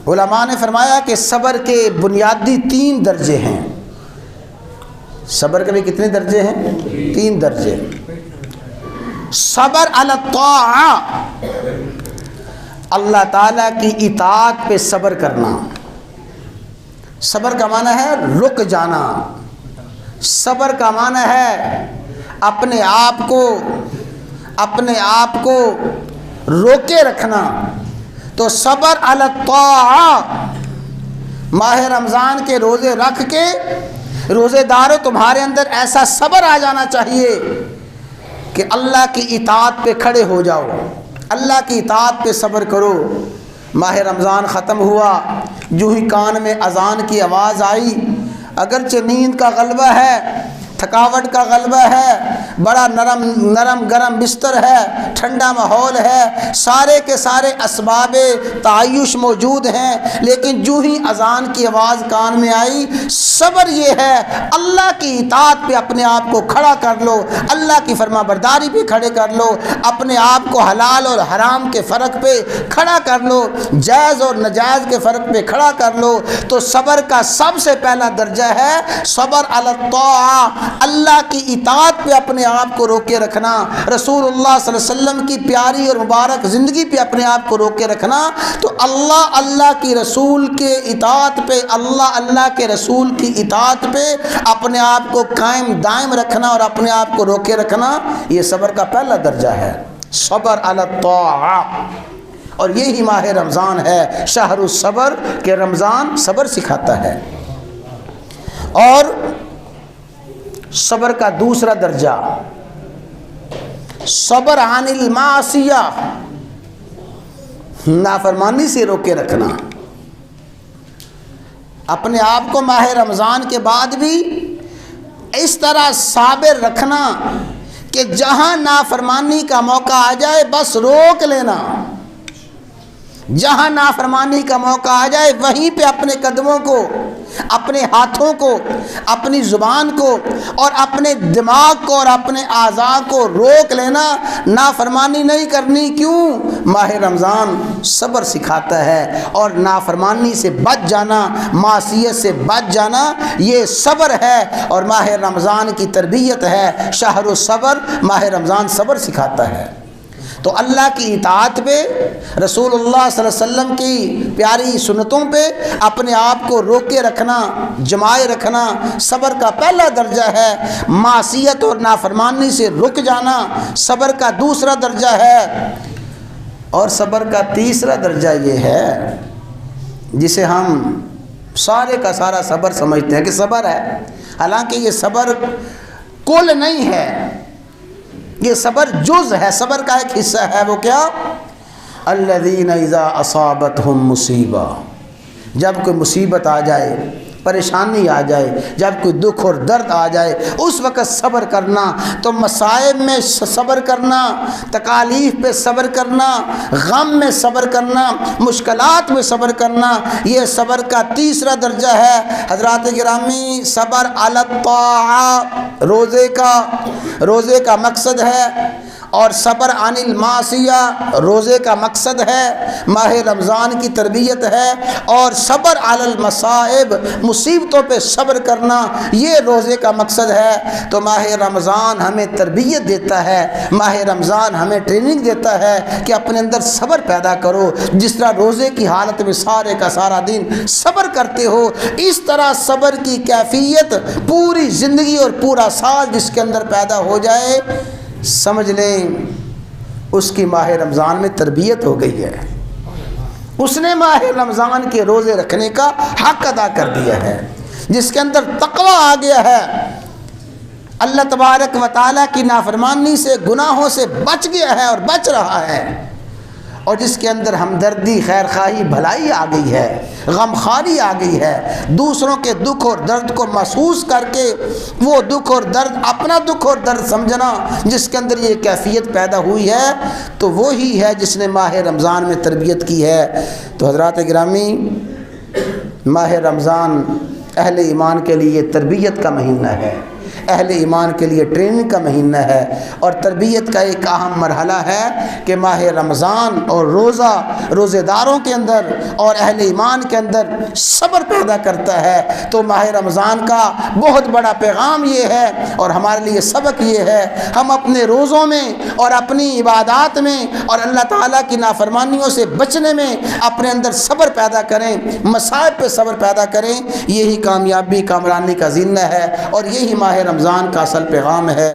علماء نے فرمایا کہ صبر کے بنیادی 3 درجے ہیں۔ صبر کے بھی کتنے درجے ہیں؟ 3 درجے۔ صبر علی الطاعہ، اللہ تعالیٰ کی اطاعت پہ صبر کرنا۔ صبر کا معنی ہے رک جانا، صبر کا معنی ہے اپنے آپ کو روکے رکھنا۔ تو صبر علی الطاعہ، ماہ رمضان کے روزے رکھ کے روزے دارو تمہارے اندر ایسا صبر آ جانا چاہیے کہ اللہ کی اطاعت پہ کھڑے ہو جاؤ، اللہ کی اطاعت پہ صبر کرو۔ ماہ رمضان ختم ہوا، جو ہی کان میں اذان کی آواز آئی، اگرچہ نیند کا غلبہ ہے، تھکاوٹ کا غلبہ ہے، بڑا نرم گرم بستر ہے، ٹھنڈا ماحول ہے، سارے کے سارے اسباب تعیش موجود ہیں، لیکن جو ہی اذان کی آواز کان میں آئی، صبر یہ ہے اللہ کی اطاعت پہ اپنے آپ کو کھڑا کر لو، اللہ کی فرما برداری پہ کھڑے کر لو، اپنے آپ کو حلال اور حرام کے فرق پہ کھڑا کر لو، جائز اور ناجائز کے فرق پہ کھڑا کر لو۔ تو صبر کا سب سے پہلا درجہ ہے صبر علی الطاعہ، اللہ کی اطاعت پہ اپنے آپ کو روکے رکھنا، رسول اللہ صلی اللہ علیہ وسلم کی پیاری اور مبارک زندگی پہ اپنے آپ کو روکے رکھنا۔ تو اللہ کی رسول کے اطاعت پہ، اللہ کے رسول کی اطاعت پہ اپنے آپ کو قائم دائم رکھنا اور اپنے آپ کو روکے رکھنا، یہ صبر کا پہلا درجہ ہے، صبر علی الطاعہ۔ اور یہی ماہ رمضان ہے، شہر الصبر، کہ رمضان صبر سکھاتا ہے۔ اور صبر کا دوسرا درجہ صبر عن المعصیہ، نافرمانی سے روکے رکھنا، اپنے آپ کو ماہ رمضان کے بعد بھی اس طرح صابر رکھنا کہ جہاں نافرمانی کا موقع آ جائے بس روک لینا، جہاں نافرمانی کا موقع آ جائے وہیں پہ اپنے قدموں کو، اپنے ہاتھوں کو، اپنی زبان کو اور اپنے دماغ کو اور اپنے اعضاء کو روک لینا، نافرمانی نہیں کرنی۔ کیوں؟ ماہ رمضان صبر سکھاتا ہے، اور نافرمانی سے بچ جانا، معصیت سے بچ جانا، یہ صبر ہے اور ماہ رمضان کی تربیت ہے۔ شہر الصبر، ماہ رمضان صبر سکھاتا ہے۔ تو اللہ کی اطاعت پہ، رسول اللہ صلی اللہ علیہ وسلم کی پیاری سنتوں پہ اپنے آپ کو روکے رکھنا، جمائے رکھنا، صبر کا پہلا درجہ ہے۔ معصیت اور نافرمانی سے رک جانا صبر کا دوسرا درجہ ہے۔ اور صبر کا تیسرا درجہ یہ ہے جسے ہم سارے کا سارا صبر سمجھتے ہیں کہ صبر ہے، حالانکہ یہ صبر کل نہیں ہے، یہ صبر جز ہے، صبر کا ایک حصہ ہے۔ وہ کیا؟ الذین اذا اصابتہم مصیبہ، جب کوئی مصیبت آ جائے، پریشانی آ جائے، جب کوئی دکھ اور درد آ جائے، اس وقت صبر کرنا۔ تو مصائب میں صبر کرنا، تکالیف پہ صبر کرنا، غم میں صبر کرنا، مشکلات میں صبر کرنا، یہ صبر کا تیسرا درجہ ہے۔ حضرات گرامی، صبر علی الطاعہ روزے کا مقصد ہے، اور صبر عن المعصیہ روزے کا مقصد ہے، ماہ رمضان کی تربیت ہے، اور صبر علی المصائب مصیبتوں پہ صبر کرنا یہ روزے کا مقصد ہے۔ تو ماہ رمضان ہمیں تربیت دیتا ہے، ماہ رمضان ہمیں ٹریننگ دیتا ہے کہ اپنے اندر صبر پیدا کرو۔ جس طرح روزے کی حالت میں سارے کا سارا دن صبر کرتے ہو، اس طرح صبر کی کیفیت پوری زندگی اور پورا سال جس کے اندر پیدا ہو جائے، سمجھ لیں اس کی ماہ رمضان میں تربیت ہو گئی ہے، اس نے ماہ رمضان کے روزے رکھنے کا حق ادا کر دیا ہے، جس کے اندر تقویٰ آ گیا ہے، اللہ تبارک و تعالیٰ کی نافرمانی سے، گناہوں سے بچ گیا ہے اور بچ رہا ہے، اور جس کے اندر ہمدردی، خیر خواہی، بھلائی آ گئی ہے، غمخواری آ گئی ہے، دوسروں کے دکھ اور درد کو محسوس کر کے وہ دکھ اور درد اپنا دکھ اور درد سمجھنا، جس کے اندر یہ کیفیت پیدا ہوئی ہے، تو وہی ہے جس نے ماہ رمضان میں تربیت کی ہے۔ تو حضرات گرامی، ماہ رمضان اہل ایمان کے لیے تربیت کا مہینہ ہے، اہل ایمان کے لیے ٹریننگ کا مہینہ ہے اور تربیت کا ایک اہم مرحلہ ہے کہ ماہ رمضان اور روزے داروں کے اندر اور اہل ایمان کے اندر صبر پیدا کرتا ہے۔ تو ماہ رمضان کا بہت بڑا پیغام یہ ہے اور ہمارے لیے سبق یہ ہے، ہم اپنے روزوں میں اور اپنی عبادات میں اور اللہ تعالیٰ کی نافرمانیوں سے بچنے میں اپنے اندر صبر پیدا کریں، مصائب پہ صبر پیدا کریں۔ یہی کامیابی کامرانی کا ذریعہ ہے اور یہی ماہ رمضان کا اصل پیغام ہے۔